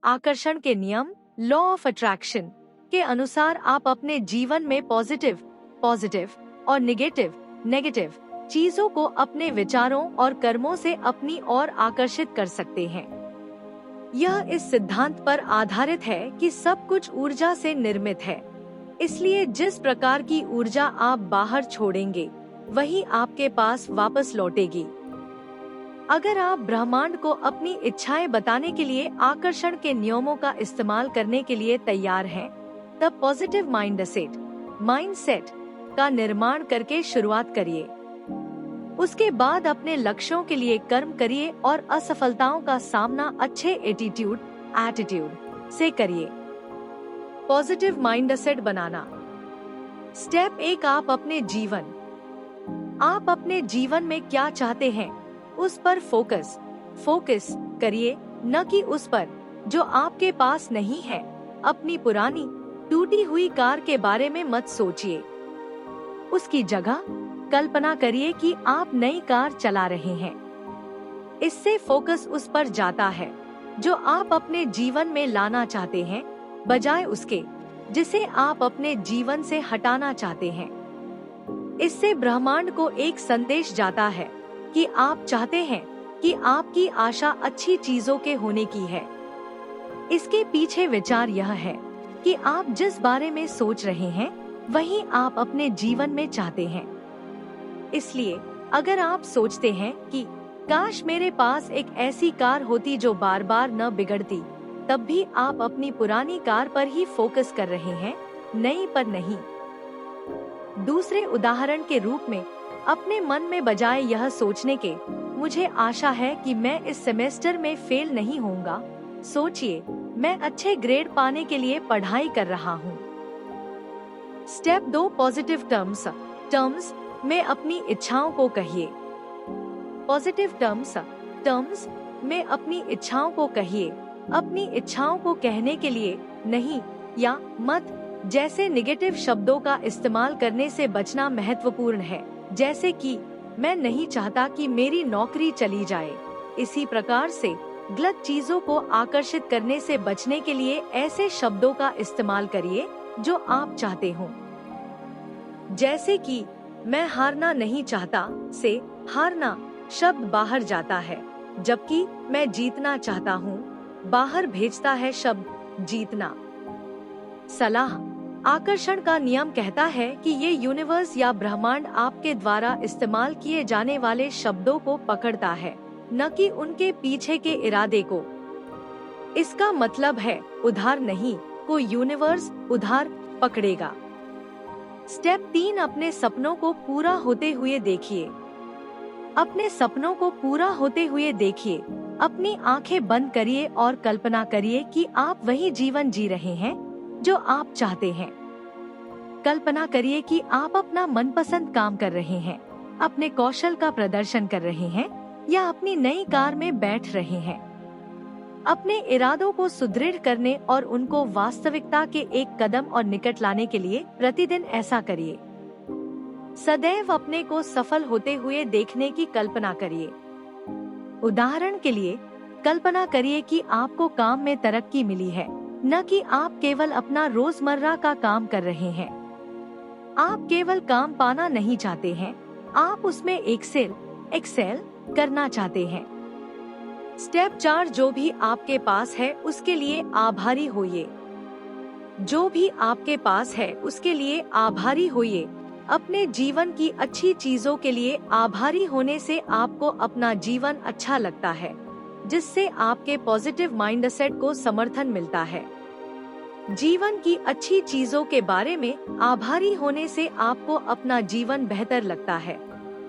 आकर्षण के नियम लॉ ऑफ अट्रैक्शन के अनुसार आप अपने जीवन में पॉजिटिव और नेगेटिव चीजों को अपने विचारों और कर्मों से अपनी ओर आकर्षित कर सकते हैं। यह इस सिद्धांत पर आधारित है कि सब कुछ ऊर्जा से निर्मित है, इसलिए जिस प्रकार की ऊर्जा आप बाहर छोड़ेंगे वही आपके पास वापस लौटेगी। अगर आप ब्रह्मांड को अपनी इच्छाएं बताने के लिए आकर्षण के नियमों का इस्तेमाल करने के लिए तैयार हैं, तब पॉजिटिव माइंडसेट का निर्माण करके शुरुआत करिए। उसके बाद अपने लक्ष्यों के लिए कर्म करिए और असफलताओं का सामना अच्छे एटीट्यूड से करिए। पॉजिटिव माइंडसेट बनाना। स्टेप 1, आप अपने जीवन में क्या चाहते हैं उस पर फोकस करिए, न कि उस पर जो आपके पास नहीं है। अपनी पुरानी टूटी हुई कार के बारे में मत सोचिए, उसकी जगह कल्पना करिए कि आप नई कार चला रहे हैं। इससे फोकस उस पर जाता है जो आप अपने जीवन में लाना चाहते हैं, बजाय उसके जिसे आप अपने जीवन से हटाना चाहते हैं। इससे ब्रह्मांड को एक संदेश जाता है कि आप चाहते हैं कि आपकी आशा अच्छी चीजों के होने की है। इसके पीछे विचार यह है कि आप जिस बारे में सोच रहे हैं वही आप अपने जीवन में चाहते हैं। इसलिए अगर आप सोचते हैं कि काश मेरे पास एक ऐसी कार होती जो बार बार न बिगड़ती, तब भी आप अपनी पुरानी कार पर ही फोकस कर रहे हैं, नई पर नहीं। दूसरे उदाहरण के रूप में अपने मन में बजाय यह सोचने के मुझे आशा है कि मैं इस सेमेस्टर में फेल नहीं होऊंगा, सोचिए मैं अच्छे ग्रेड पाने के लिए पढ़ाई कर रहा हूँ। स्टेप 2, पॉजिटिव टर्म्स में अपनी इच्छाओं को कहिए। पॉजिटिव टर्म्स में अपनी इच्छाओं को कहिए। अपनी इच्छाओं को कहने के लिए नहीं या मत जैसे निगेटिव शब्दों का इस्तेमाल करने से बचना महत्वपूर्ण है, जैसे कि मैं नहीं चाहता कि मेरी नौकरी चली जाए। इसी प्रकार से गलत चीजों को आकर्षित करने से बचने के लिए ऐसे शब्दों का इस्तेमाल करिए जो आप चाहते हो, जैसे कि मैं हारना नहीं चाहता से हारना शब्द बाहर जाता है, जबकि मैं जीतना चाहता हूँ बाहर भेजता है शब्द जीतना। सलाह। आकर्षण का नियम कहता है कि ये यूनिवर्स या ब्रह्मांड आपके द्वारा इस्तेमाल किए जाने वाले शब्दों को पकड़ता है, न कि उनके पीछे के इरादे को। इसका मतलब है उधार नहीं को यूनिवर्स उधार पकड़ेगा। स्टेप 3, अपने सपनों को पूरा होते हुए देखिए। अपने सपनों को पूरा होते हुए देखिए। अपनी आंखें बंद करिए और कल्पना करिए कि आप वही जीवन जी रहे हैं जो आप चाहते हैं। कल्पना करिए कि आप अपना मनपसंद काम कर रहे हैं, अपने कौशल का प्रदर्शन कर रहे हैं या अपनी नई कार में बैठ रहे हैं। अपने इरादों को सुदृढ़ करने और उनको वास्तविकता के एक कदम और निकट लाने के लिए प्रतिदिन ऐसा करिए। सदैव अपने को सफल होते हुए देखने की कल्पना करिए। उदाहरण के लिए कल्पना करिए कि आपको काम में तरक्की मिली है, न कि आप केवल अपना रोजमर्रा का काम कर रहे हैं। आप केवल काम पाना नहीं चाहते हैं, आप उसमें एक्सेल करना चाहते हैं। स्टेप 4, जो भी आपके पास है उसके लिए आभारी होइए। जो भी आपके पास है उसके लिए आभारी होइए। अपने जीवन की अच्छी चीजों के लिए आभारी होने से आपको अपना जीवन अच्छा लगता है, जिससे आपके पॉजिटिव माइंडसेट को समर्थन मिलता है। जीवन की अच्छी चीजों के बारे में आभारी होने से आपको अपना जीवन बेहतर लगता है,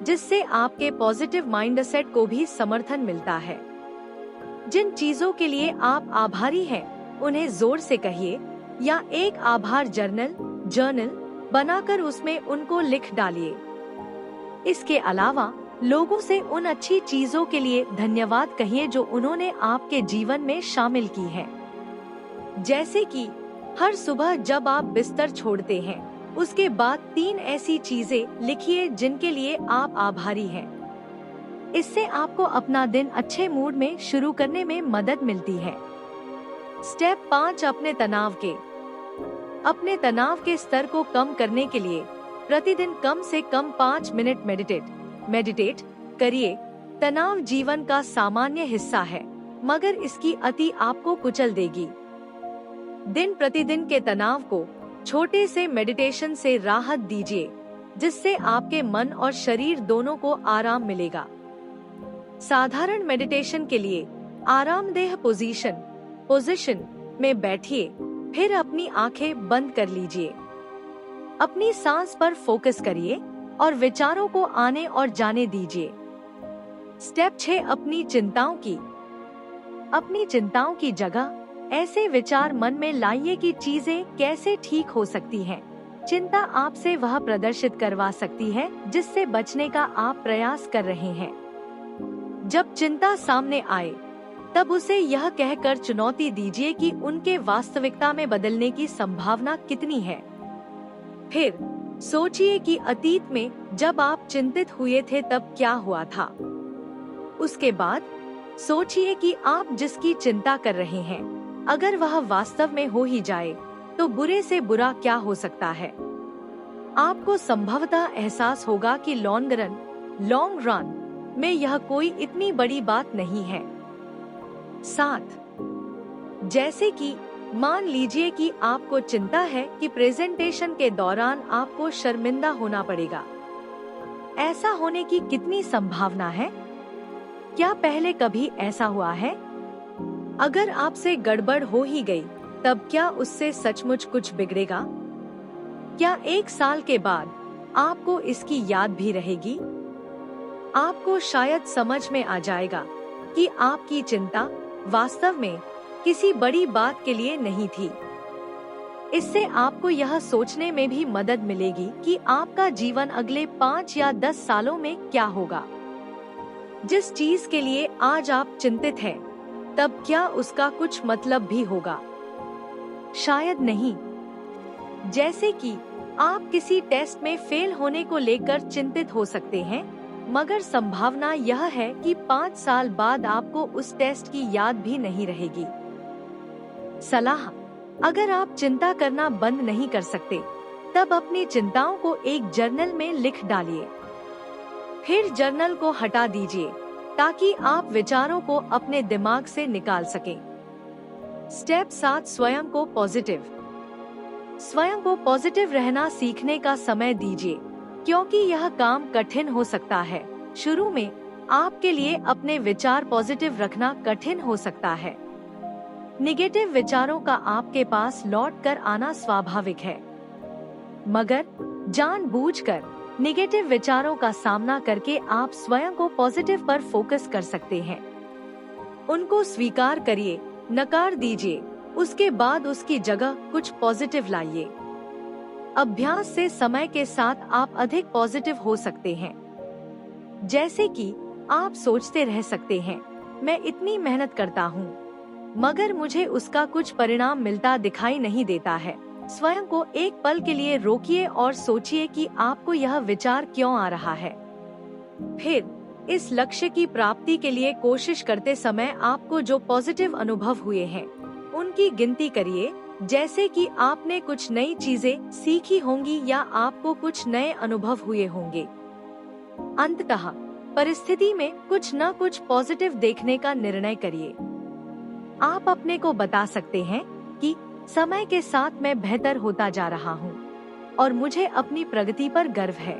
जिससे आपके पॉजिटिव माइंडसेट को भी समर्थन मिलता है। जिन चीजों के लिए आप आभारी हैं, उन्हें जोर से कहिए या एक आभार जर्नल बनाकर उसमें उनको लिख डालिए। इसके अलावा लोगों से उन अच्छी चीजों के लिए धन्यवाद कहिए जो उन्होंने आपके जीवन में शामिल की है। जैसे कि हर सुबह जब आप बिस्तर छोड़ते हैं, उसके बाद 3 ऐसी चीजें लिखिए जिनके लिए आप आभारी हैं। इससे आपको अपना दिन अच्छे मूड में शुरू करने में मदद मिलती है। स्टेप 5, अपने तनाव के स्तर को कम करने के लिए प्रतिदिन कम से कम 5 मिनट मेडिटेट करिए। तनाव जीवन का सामान्य हिस्सा है, मगर इसकी अति आपको कुचल देगी। दिन प्रतिदिन के तनाव को छोटे से मेडिटेशन से राहत दीजिए, जिससे आपके मन और शरीर दोनों को आराम मिलेगा। साधारण मेडिटेशन के लिए आरामदेह पोजीशन में बैठिए, फिर अपनी आंखें बंद कर लीजिए। अपनी सांस पर फोकस करिए और विचारों को आने और जाने दीजिए। स्टेप 6, अपनी चिंताओं की जगह ऐसे विचार मन में लाइए कि चीजें कैसे ठीक हो सकती हैं। चिंता आपसे वह प्रदर्शित करवा सकती है जिससे बचने का आप प्रयास कर रहे हैं। जब चिंता सामने आए, तब उसे यह कहकर चुनौती दीजिए कि उनके वास्तविकता में बदलने की संभावना कितनी है। फिर सोचिए कि अतीत में जब आप चिंतित हुए थे तब क्या हुआ था। उसके बाद सोचिए कि आप जिसकी चिंता कर रहे हैं, अगर वह वास्तव में हो ही जाए तो बुरे से बुरा क्या हो सकता है। आपको संभवतः एहसास होगा कि लॉन्ग रन में यह कोई इतनी बड़ी बात नहीं है। 7, जैसे कि मान लीजिए कि आपको चिंता है कि प्रेजेंटेशन के दौरान आपको शर्मिंदा होना पड़ेगा। ऐसा होने की कितनी संभावना है? क्या पहले कभी ऐसा हुआ है? अगर आपसे गड़बड़ हो ही गई, तब क्या उससे सचमुच कुछ बिगड़ेगा? क्या 1 साल के बाद आपको इसकी याद भी रहेगी? आपको शायद समझ में आ जाएगा कि आपकी चिंता वास्तव में किसी बड़ी बात के लिए नहीं थी। इससे आपको यह सोचने में भी मदद मिलेगी कि आपका जीवन अगले 5 या 10 सालों में क्या होगा। जिस चीज के लिए आज आप चिंतित हैं, तब क्या उसका कुछ मतलब भी होगा? शायद नहीं। जैसे कि आप किसी टेस्ट में फेल होने को लेकर चिंतित हो सकते हैं, मगर संभावना यह है कि 5 साल बाद आपको उस टेस्ट की याद भी नहीं रहेगी। सलाह: अगर आप चिंता करना बंद नहीं कर सकते, तब अपनी चिंताओं को एक जर्नल में लिख डालिए। फिर जर्नल को हटा दीजिए ताकि आप विचारों को अपने दिमाग से निकाल सकें। स्टेप 7, स्वयं को पॉजिटिव रहना सीखने का समय दीजिए, क्योंकि यह काम कठिन हो सकता है। शुरू में आपके लिए अपने विचार पॉजिटिव रखना कठिन हो सकता है। निगेटिव विचारों का आपके पास लौट कर आना स्वाभाविक है, मगर जानबूझकर निगेटिव विचारों का सामना करके आप स्वयं को पॉजिटिव पर फोकस कर सकते हैं। उनको स्वीकार करिए, नकार दीजिए, उसके बाद उसकी जगह कुछ पॉजिटिव लाइए। अभ्यास से समय के साथ आप अधिक पॉजिटिव हो सकते हैं। जैसे कि आप सोचते रह सकते हैं, मैं इतनी मेहनत करता हूँ, मगर मुझे उसका कुछ परिणाम मिलता दिखाई नहीं देता है। स्वयं को एक पल के लिए रोकिए और सोचिए कि आपको यह विचार क्यों आ रहा है। फिर इस लक्ष्य की प्राप्ति के लिए कोशिश करते समय आपको जो पॉजिटिव अनुभव हुए हैं, उनकी गिनती करिए, जैसे कि आपने कुछ नई चीजें सीखी होंगी या आपको कुछ नए अनुभव हुए होंगे। अंततः परिस्थिति में कुछ न कुछ पॉजिटिव देखने का निर्णय करिए। आप अपने को बता सकते हैं कि समय के साथ मैं बेहतर होता जा रहा हूँ और मुझे अपनी प्रगति पर गर्व है।